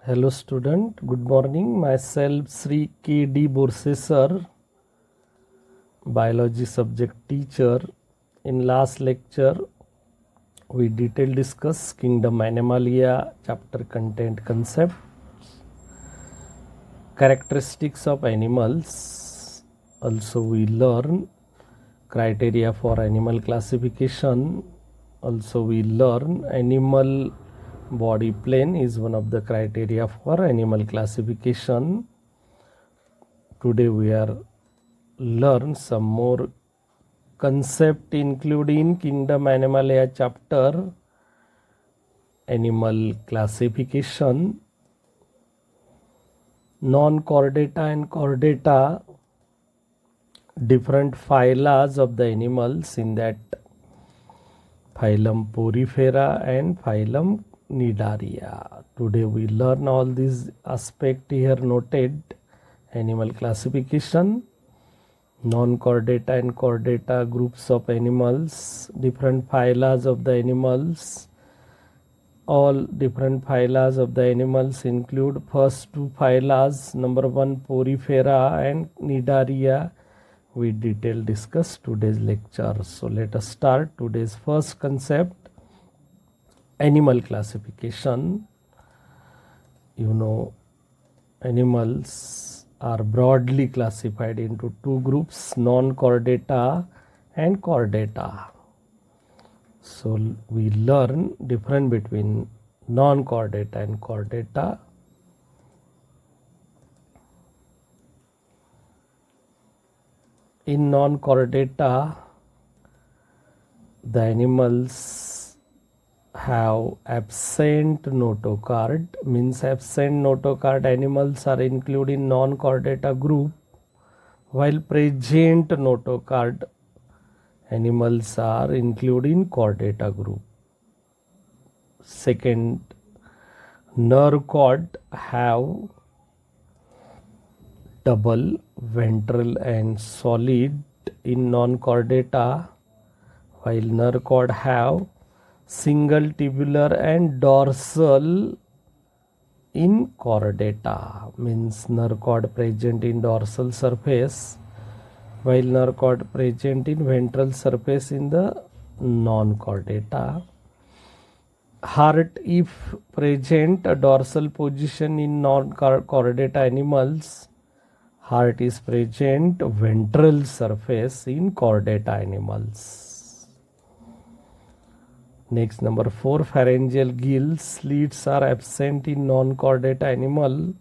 Hello student, good morning. Myself Sri K.D. Borse sir, biology subject teacher. In last lecture, we detail discuss kingdom Animalia, chapter content concept, characteristics of animals. Also we learn criteria for animal classification. Also we learn animal body plane is one of the criteria for animal classification. Today we are learn some more concept including kingdom Animalia chapter, animal classification, non-chordata and chordata, different phyla of the animals, in that phylum Porifera and phylum Cnidaria. Today we learn all these aspects here noted: animal classification, non-chordata and chordata groups of animals, different phyla of the animals. All different phyla of the animals include first two phyla, number one Porifera and Cnidaria. We detail discuss today's lecture. So let us start today's first concept, animal classification. You know, animals are broadly classified into two groups, non-chordata and chordata. So we learn difference between non-chordata and chordata. In non-chordata, the animals have absent notochord, means absent notochord animals are included in non-chordata group, while present notochord animals are included in chordata group. Second, nerve cord have double ventral and solid in non-chordata, while nerve cord have single tubular and dorsal in chordata, means nerve cord present in dorsal surface, while nerve cord present in ventral surface in the non-chordata. Heart, if present a dorsal position in non-chordata animals, heart is present ventral surface in chordata animals. Next, number 4, pharyngeal gills, slits are absent in non-chordata animal.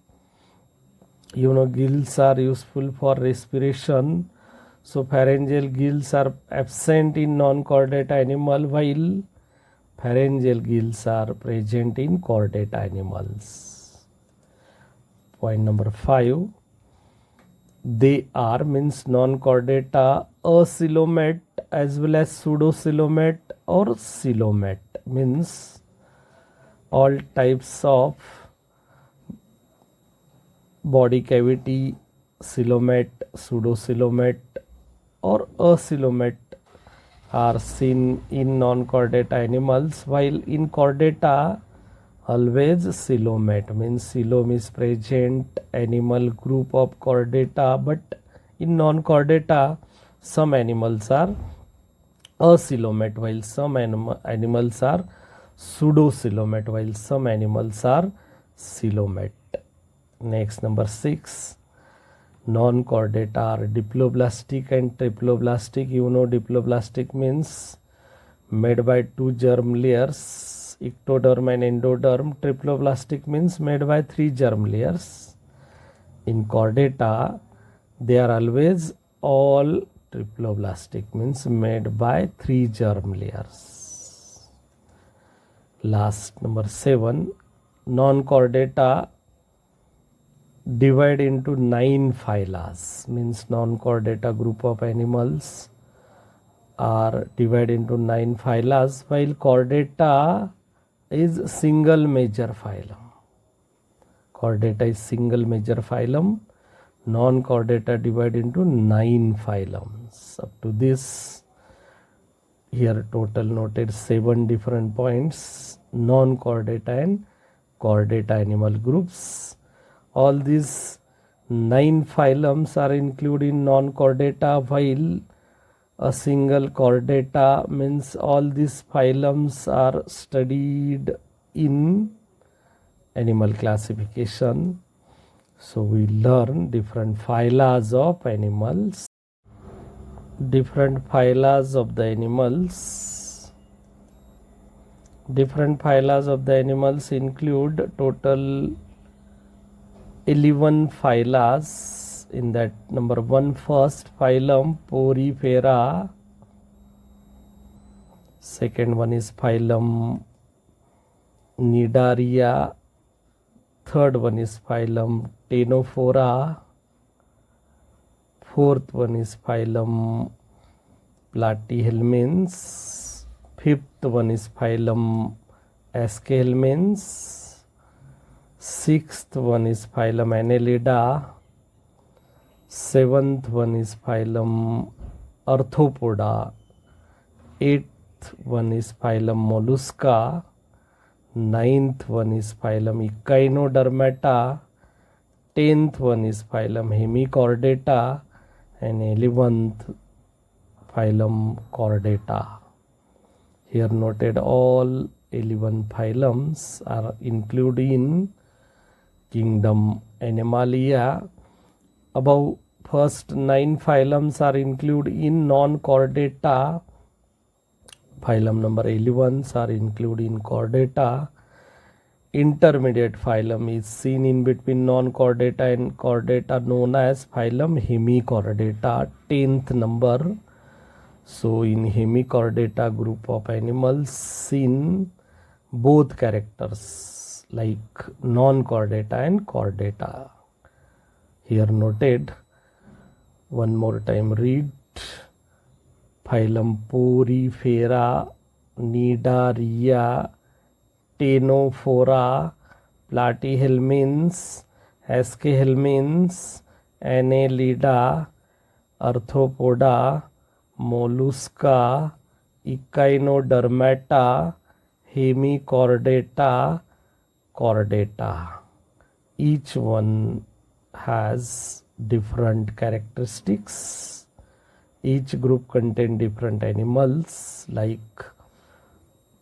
You know, gills are useful for respiration. So pharyngeal gills are absent in non-chordata animal, while pharyngeal gills are present in chordata animals. Point number 5, they are, means non-chordata, acoelomate as well as pseudocoelomate or coelomate, means all types of body cavity, coelomate, pseudocoelomate or acoelomate are seen in non-chordata animals, while in chordata always coelomate, means coelom is present animal group of chordata, but in non-chordata some animals are acoelomate while some animals are pseudocoelomate, while some animals are coelomate. Next, number 6, non-chordata are diploblastic and triploblastic. You know, diploblastic means made by two germ layers, ectoderm and endoderm. Triploblastic means made by three germ layers. In chordata, they are always all triploblastic, means made by three germ layers. Last, number 7, non-chordata divide into 9 phyla, means non-chordata group of animals are divided into 9 phyla, while chordata is single major phylum. Chordata is single major phylum. Non-chordata divided into 9 phylums. Up to this, here total noted 7 different points, non-chordata and chordata animal groups. All these 9 phylums are included in non-chordata, while a single chordata means all these phylums are studied in animal classification. So we learn different phyla of animals. Different phyla of the animals. Different phyla of the animals include total 11 phyla. In that, number 1, first phylum Porifera. Second one is phylum Cnidaria. Third one is phylum Ctenophora. Fourth one is phylum Platyhelminths. Fifth one is phylum Aschelminths. Sixth one is phylum Annelida. Seventh one is phylum Arthropoda. Eighth one is phylum Mollusca. Ninth one is phylum Echinodermata. 10th one is phylum Hemichordata, and 11th phylum Chordata. Here noted all 11 phylums are included in kingdom Animalia. Above first 9 phylums are included in non-chordata. Phylum number 11 are included in chordata. Intermediate phylum is seen in between non-chordata and chordata, known as phylum Hemichordata, 10th number. So in Hemichordata group of animals, seen both characters like non-chordata and chordata. Here noted, one more time read. Phylum Porifera, Cnidaria, Ctenophora, Platyhelminths, Aschelminths, Annelida, Arthropoda, Mollusca, Echinodermata, Hemichordata, Chordata. Each one has different characteristics. Each group contains different animals, like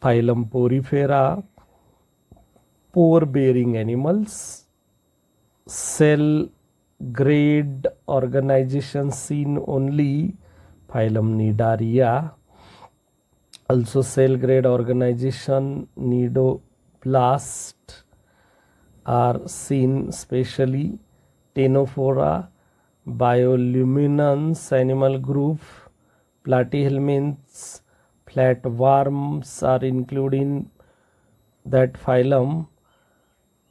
phylum Porifera, pore-bearing animals. Cell grade organization seen only phylum Cnidaria. Also cell grade organization Cnidoblast are seen, specially Ctenophora. Bioluminescence animal group, Platyhelminths, flatworms are included in that phylum.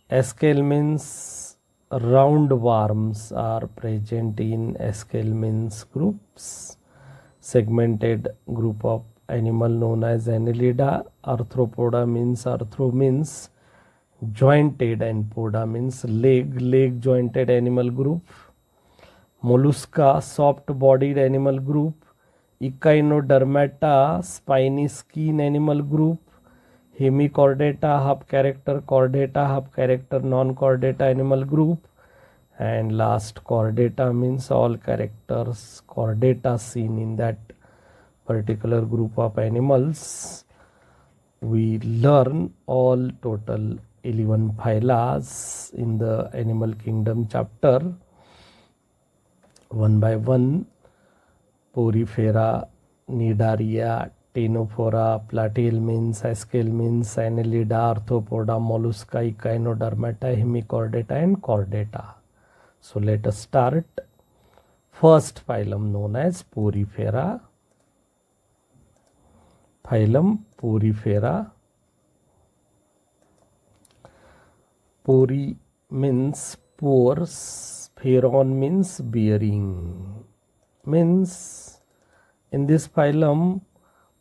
Aschelminths, roundworms are present in Aschelminths groups. Segmented group of animal known as Annelida. Arthropoda means arthro means jointed, and poda means leg jointed animal group. Mollusca, soft-bodied animal group. Echinodermata, spiny skin animal group. Hemichordata, half character, chordata, half character, non-chordata animal group. And last, chordata means all characters, chordata seen in that particular group of animals. We learn all total 11 phyla in the Animal Kingdom chapter. One by one: Porifera, Cnidaria, Ctenophora, Platyhelminths, Aschelminths, Annelida, Arthropoda, Mollusca, Echinodermata, Hemichordata, and Chordata. So let us start. First phylum known as Porifera. Phylum Porifera. Pori means pores. Pheron means bearing. Means in this phylum,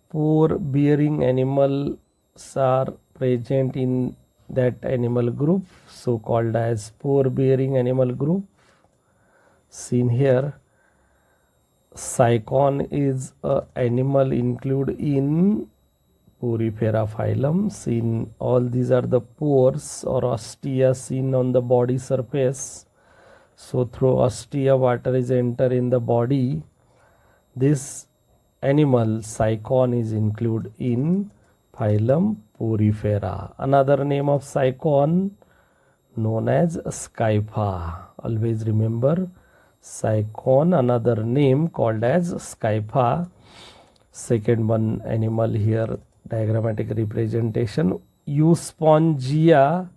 pore bearing animals are present in that animal group, so called as pore bearing animal group. Seen here, Cycon is an animal included in Porifera phylum. Seen, all these are the pores or ostia seen on the body surface. So through ostia water is enter in the body. This animal cycon is included in phylum Porifera. Another name of cycon known as Scypha. Always remember cycon, another name called as Scypha. Second one animal here, diagrammatic representation, Euspongia,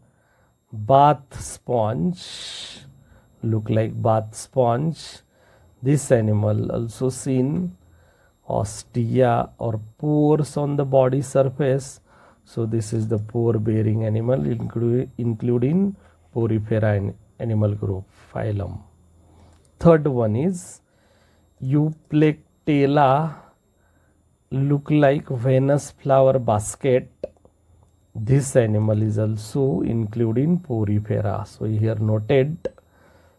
bath sponge, look like bath sponge. This animal also seen ostia or pores on the body surface. So this is the pore bearing animal including Porifera animal group phylum. Third one is Euplectella, look like Venus flower basket. This animal is also included in Porifera. So here noted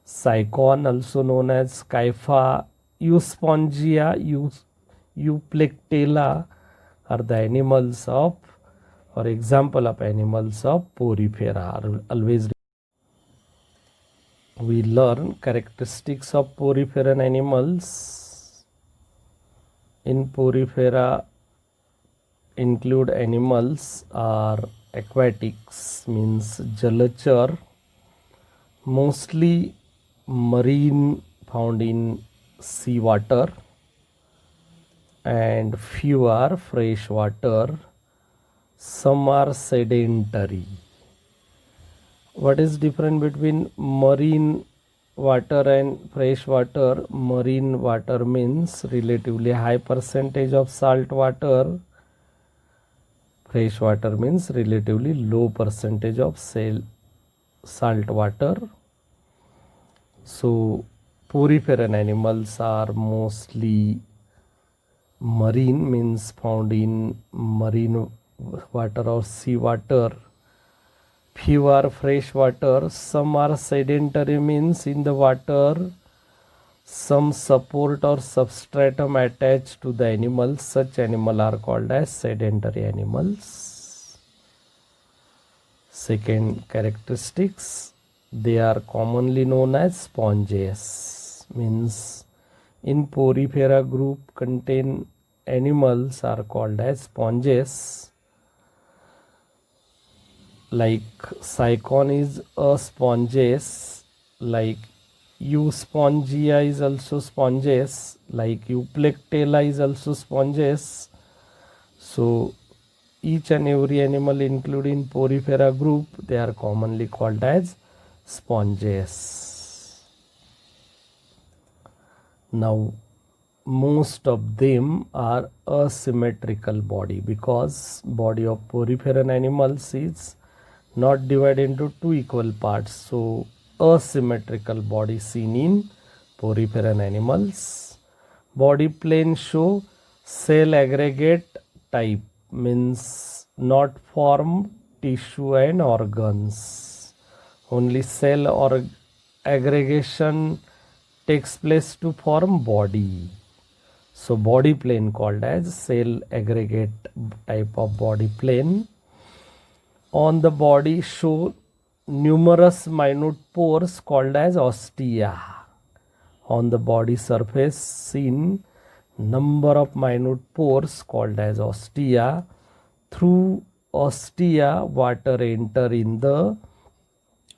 cycon, also known as Scypha, Euspongia, Euplectella are the animals of or example of animals of Porifera. Always we learn characteristics of poriferan animals. In Porifera include animals are aquatics, means Jalachar, mostly marine, found in sea water, and few are fresh water. Some are sedentary. What is different between marine water and fresh water? Marine water means relatively high percentage of salt water. Fresh water means relatively low percentage of salt water. So poriferan animals are mostly marine, means found in marine water or sea water. Few are fresh water. Some are sedentary, means in the water some support or substratum attached to the animal. Such animal are called as sedentary animals. Second characteristics, they are commonly known as sponges, means in Porifera group contain animals are called as sponges. Like cycon is a sponges, like Euspongia is also sponges, like Euplectella is also sponges. So each and every animal included in Porifera group, they are commonly called as sponges. Now most of them are asymmetrical body, because body of poriferan animals is not divided into two equal parts. So asymmetrical body seen in poriferan animals. Body plane show cell aggregate type, means not form tissue and organs. Only cell or aggregation takes place to form body. So body plane called as cell aggregate type of body plane. On the body show numerous minute pores called as ostia. On the body surface seen number of minute pores called as ostia. Through ostia water enter in the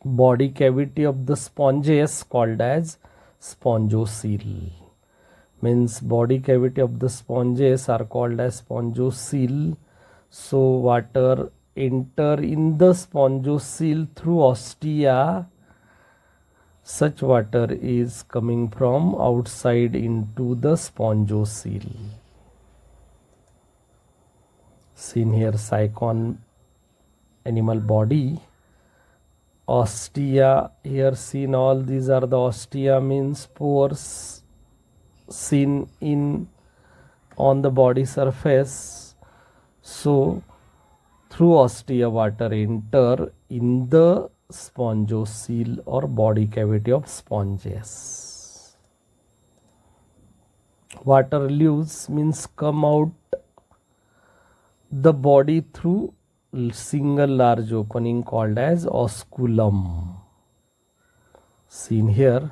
body cavity of the sponges called as spongocoel. Means body cavity of the sponges are called as spongocoel. So water enter in the spongocoel through ostia. Such water is coming from outside into the spongocoel. Seen here cycon animal body. Ostia here seen, all these are the ostia, means pores seen in on the body surface. So through ostia water enter in the spongocoel or body cavity of sponges. Water leaves means come out the body through single large opening called as osculum. Seen here,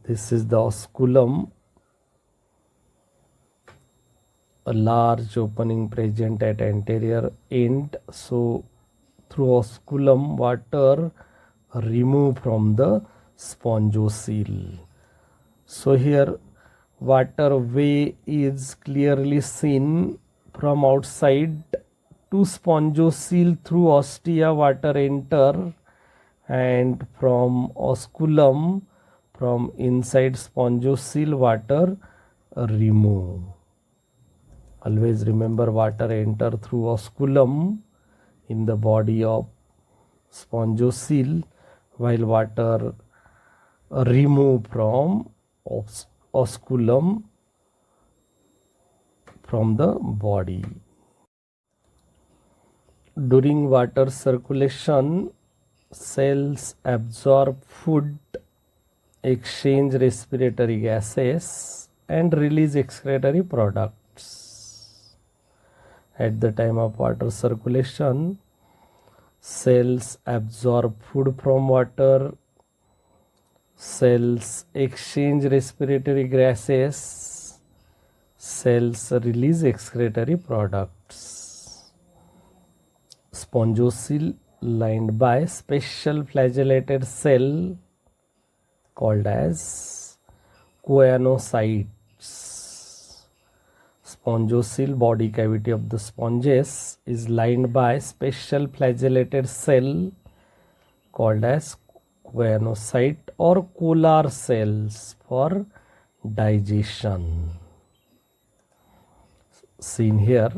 this is the osculum, a large opening present at anterior end. So through osculum, water remove from the spongocoel. So here water way is clearly seen from outside to spongocoel. Through ostia water enter, and from osculum, from inside spongocoel, water remove. Always remember, water enter through osculum in the body of spongocoel, while water remove from osculum from the body. During water circulation, cells absorb food, exchange respiratory gases, and release excretory products. At the time of water circulation, cells absorb food from water, cells exchange respiratory gases, cells release excretory products. Spongocoel lined by special flagellated cell called as choanocytes. Spongocoel body cavity of the sponges is lined by special flagellated cell called as choanocyte or collar cells for digestion. Seen here,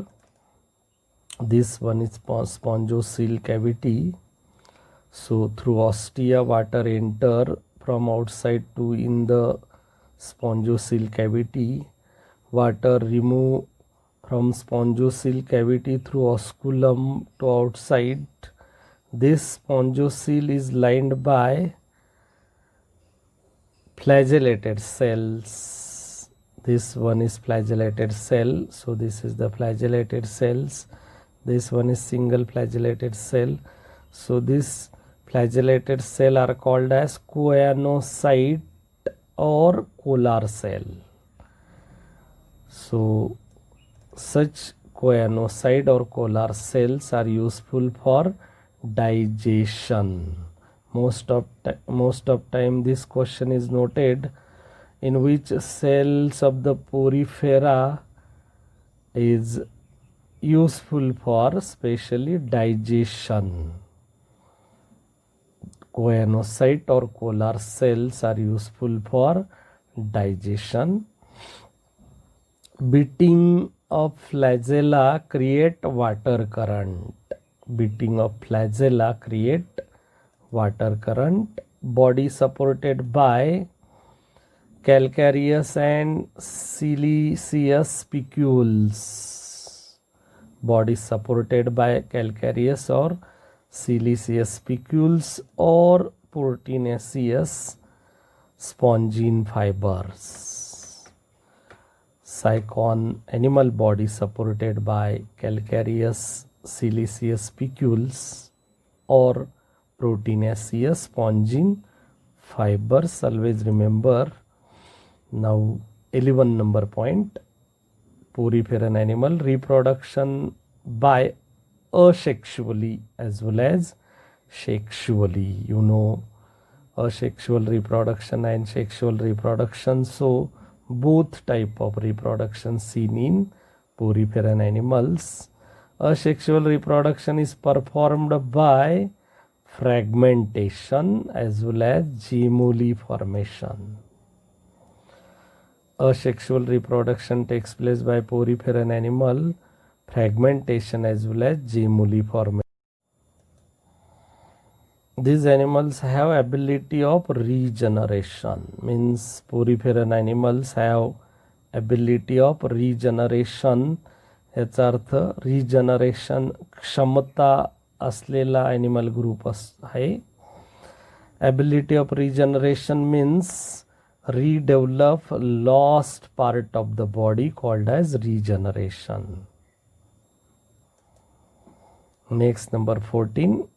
this one is spongocoel cavity. So through ostia water enter from outside to in the spongocoel cavity. Water remove from spongocoel cavity through osculum to outside. This spongocoel is lined by flagellated cells. This one is flagellated cell. So this is the flagellated cells. This one is single flagellated cell. So this flagellated cell are called as choanocyte or collar cell. So such choanocyte or collar cells are useful for digestion. Most of time this question is noted, in which cells of the porifera is useful for specially digestion. Choanocyte or collar cells are useful for digestion. Beating of flagella create water current. Beating of flagella create water current. Body supported by calcareous and siliceous spicules. Body supported by calcareous or siliceous spicules or proteinaceous spongine fibers. Cycon animal body supported by calcareous siliceous spicules or proteinaceous spongine fibers. Always remember. Now 11 number point, poriferan animal reproduction by asexually as well as sexually. You know, asexual reproduction and sexual reproduction. So both type of reproduction seen in poriferan animals. Asexual reproduction is performed by fragmentation as well as gemmuly formation. Asexual reproduction takes place by poriferan animal, fragmentation as well as gemmuly formation. These animals have ability of regeneration, means poriferan animals have ability of regeneration. याचा अर्थ regeneration क्षमता असलेला animal group आहे. Ability of regeneration means redevelop lost part of the body called as regeneration. Next, number 14.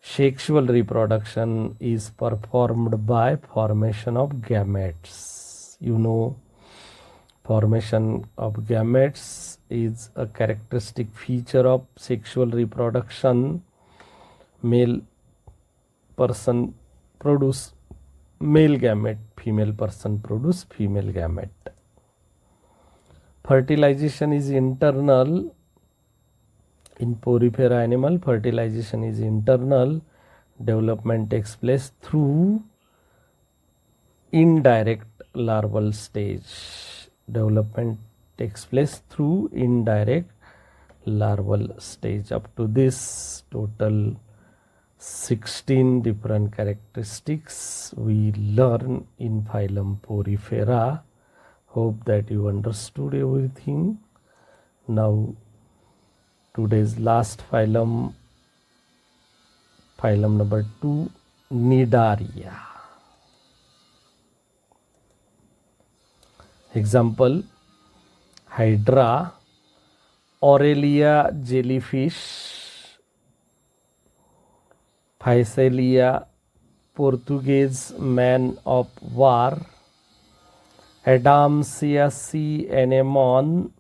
Sexual reproduction is performed by formation of gametes. You know, formation of gametes is a characteristic feature of sexual reproduction. Male person produce male gamete, female person produce female gamete. Fertilization is internal. In porifera animal, fertilization is internal. Development takes place through indirect larval stage. Development takes place through indirect larval stage. Up to this, total 16 different characteristics we learn in phylum Porifera. Hope that you understood everything. Now, today's last phylum, phylum number 2, Cnidaria. Example, Hydra, Aurelia jellyfish, Physalia Portuguese man of war, Adamsia sea anemone,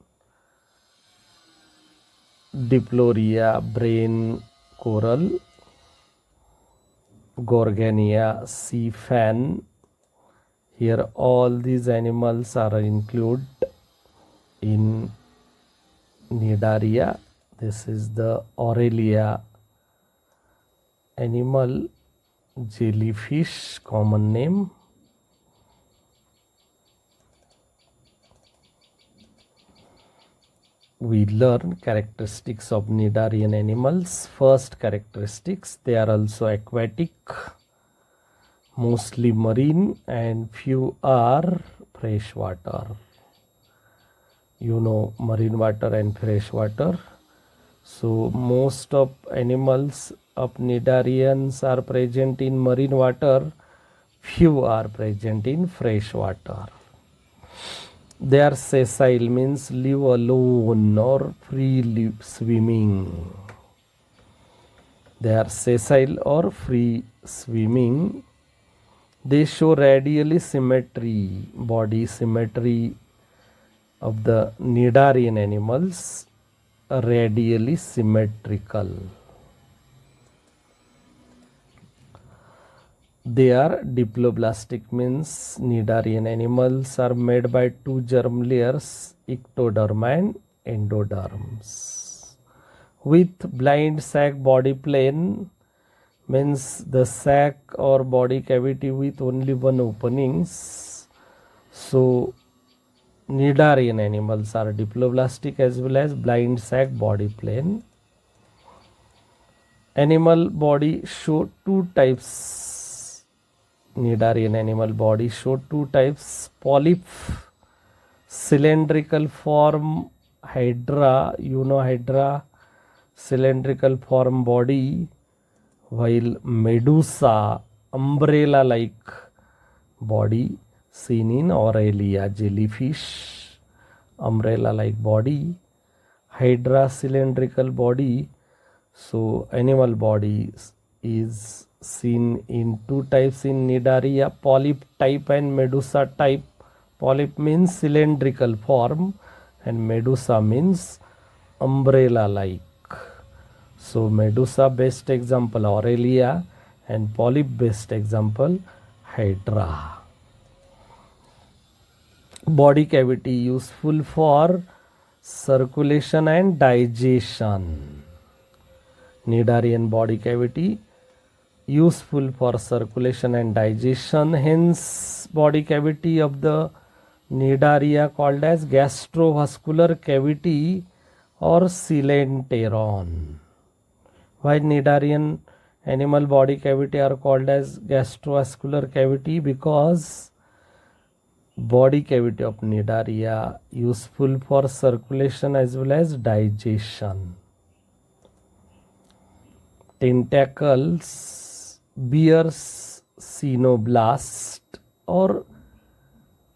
Diploria brain coral, Gorgania sea fan. Here all these animals are included in Cnidaria. This is the Aurelia animal, jellyfish, common name. We learn characteristics of Cnidarian animals. First characteristics, they are also aquatic, mostly marine, and few are freshwater. You know, marine water and freshwater. So most of animals of Cnidarians are present in marine water, few are present in freshwater. They are sessile, means live alone or free swimming. They are sessile or free swimming. They show radially symmetry, body symmetry of the Cnidarian animals, radially symmetrical. They are diploblastic, means Cnidarian animals are made by two germ layers, ectoderm and endoderms. With blind sac body plane, means the sac or body cavity with only one openings. So Cnidarian animals are diploblastic as well as blind sac body plane. Animal body show two types. Cnidarian animal body show two types: polyp, cylindrical form, Hydra, you know Hydra, cylindrical form body, while Medusa, umbrella like body, seen in Aurelia jellyfish, umbrella like body. Hydra cylindrical body. So animal body is seen in two types in Cnidaria, polyp type and Medusa type. Polyp means cylindrical form and Medusa means umbrella like. So Medusa best example Aurelia and polyp best example Hydra. Body cavity useful for circulation and digestion. Cnidarian body cavity useful for circulation and digestion, hence body cavity of the Cnidaria called as gastrovascular cavity or coelenteron. Why Cnidarian animal body cavity are called as gastrovascular cavity? Because body cavity of Cnidaria useful for circulation as well as digestion. Tentacles bears cenoblast or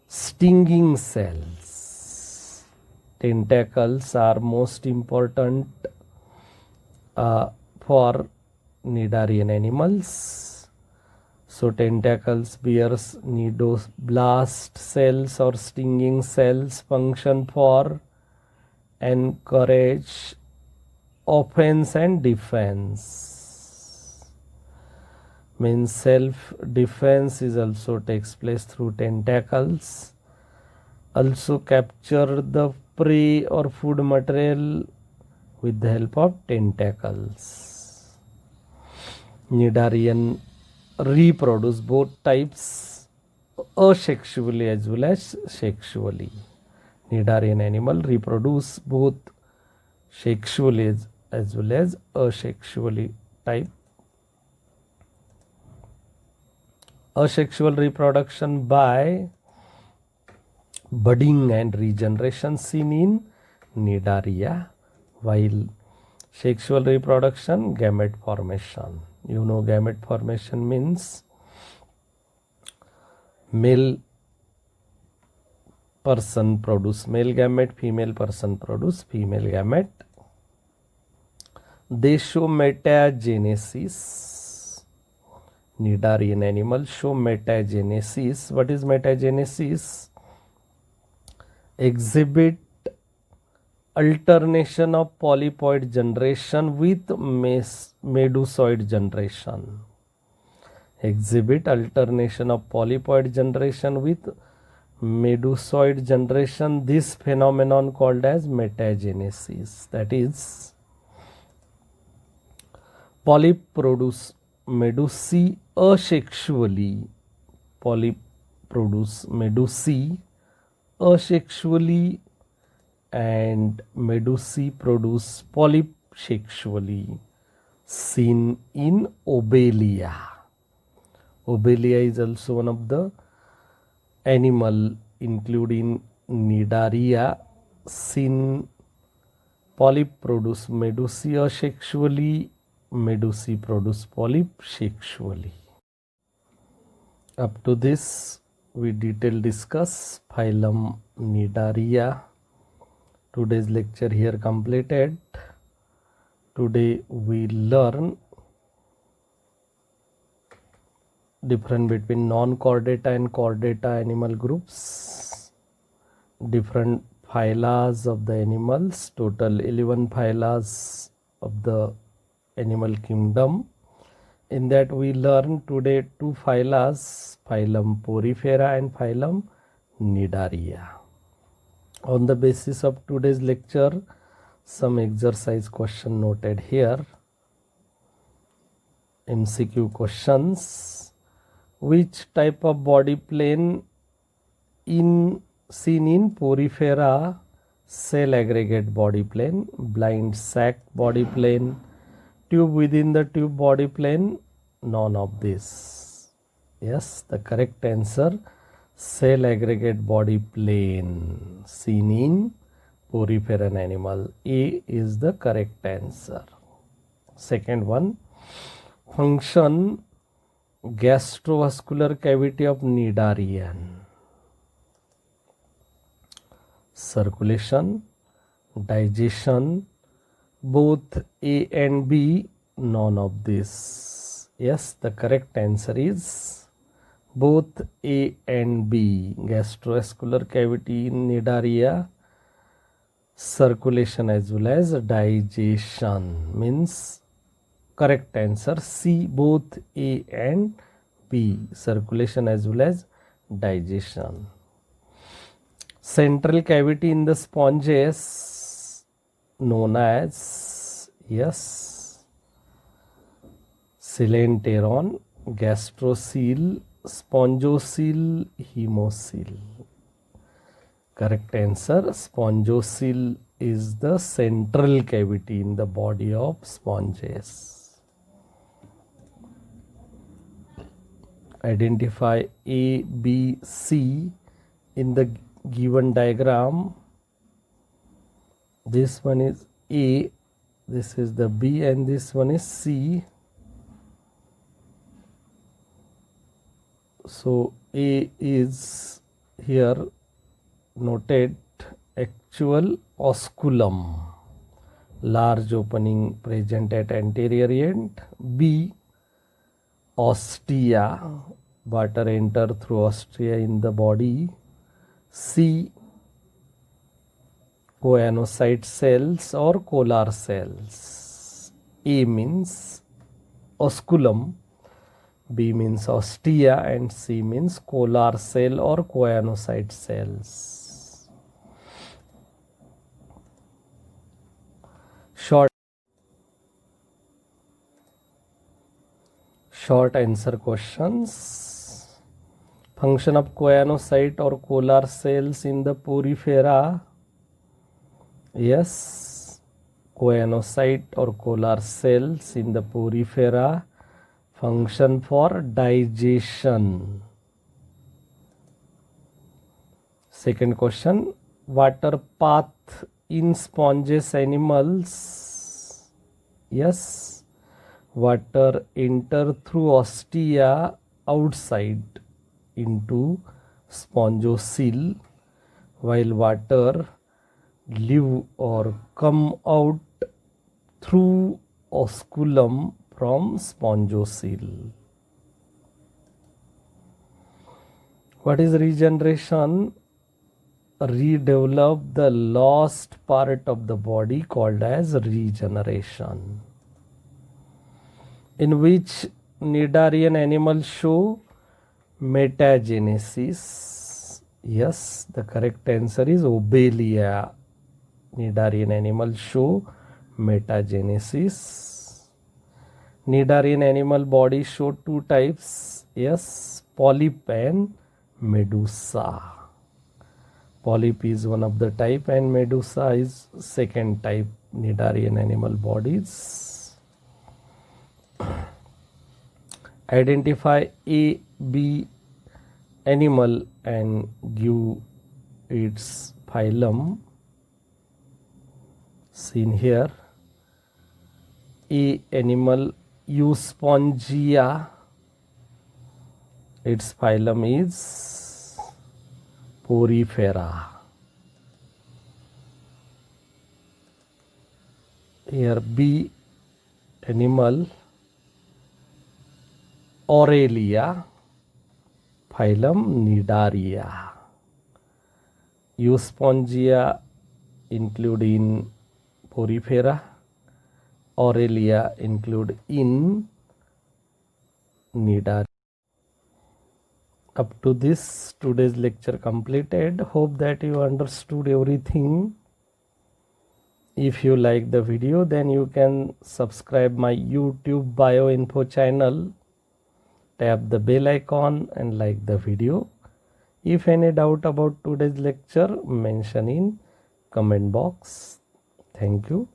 stinging cells. Tentacles are most important for cnidarian animals. So tentacles bears nidoblast cells or stinging cells function for encourage offense and defense. Means self defense is also takes place through tentacles. Also capture the prey or food material with the help of tentacles. Cnidarian reproduce both types asexually as well as sexually. Cnidarian animal reproduce both sexually as well as asexually type. Asexual reproduction by budding and regeneration seen in cnidaria, while sexual reproduction gamete formation. You know, gamete formation means male person produce male gamete, female person produce female gamete. They show metagenesis. Cnidarian animals show metagenesis. What is metagenesis? Exhibit alternation of polypoid generation with medusoid generation. Exhibit alternation of polypoid generation with medusoid generation. This phenomenon called as metagenesis. That is, polyp produce medusae asexually. Polyp produce medusae asexually and medusae produce polyp sexually, seen in Obelia. Obelia is also one of the animal including cnidaria, seen polyp produce medusae asexually, medusae produce polyp sexually. Up to this we detail discuss phylum Cnidaria. Today's lecture here completed. Today we learn difference between non-chordata and chordata animal groups, different phyla of the animals, total 11 phyla of the animal kingdom. In that we learn today two phyla, phylum Porifera and phylum Cnidaria. On the basis of today's lecture, some exercise question noted here. MCQ questions. Which type of body plane seen in Porifera? Cell aggregate body plane, blind sac body plane, tube within the tube body plane? None of this. Yes, the correct answer, cell aggregate body plane seen in poriferan animal. A is the correct answer. Second one, function gastrovascular cavity of cnidarian. Circulation, digestion, both A and B? None of this. Yes, the correct answer is both A and B. Gastrovascular cavity in cnidaria, circulation as well as digestion, means correct answer C, both A and B, circulation as well as digestion. Central cavity in the sponges known as, yes, coelenteron, gastrocele, spongocele, hemocele. Correct answer, spongocele is the central cavity in the body of sponges. Identify A, B, C in the given diagram. This one is A, this is the B, and this one is C. So A is here noted actual osculum. large opening present at anterior end. B, ostia, water enter through ostia in the body. C, choanocyte cells or collar cells. A means osculum, B means ostia, and C means collar cell or choanocyte cells. Short answer questions. Function of choanocyte or collar cells in the porifera. Yes, choanocyte or collar cells in the porifera function for digestion. Second question, water path in sponges animals. Yes, water enter through ostia outside into spongocoel, while water leave or come out through osculum from spongocoel. What is regeneration? Redevelop the lost part of the body called as regeneration. In which Cnidarian animals show metagenesis? Yes, the correct answer is Obelia. Cnidarian animals show metagenesis. Cnidarian animal body show two types. Yes, polyp and medusa. Polyp is one of the type and medusa is second type Cnidarian animal bodies. Identify A, B animal and give its phylum. Seen here. A animal Euspongia. Its phylum is Porifera. Here B animal Aurelia, phylum Cnidaria. Euspongia include in Porifera. Aurelia include in Cnidaria. Up to this, today's lecture completed. Hope that you understood everything. If you like the video, then you can subscribe my YouTube bioinfo channel. Tap the bell icon and like the video. If any doubt about today's lecture, mention in comment box. Thank you.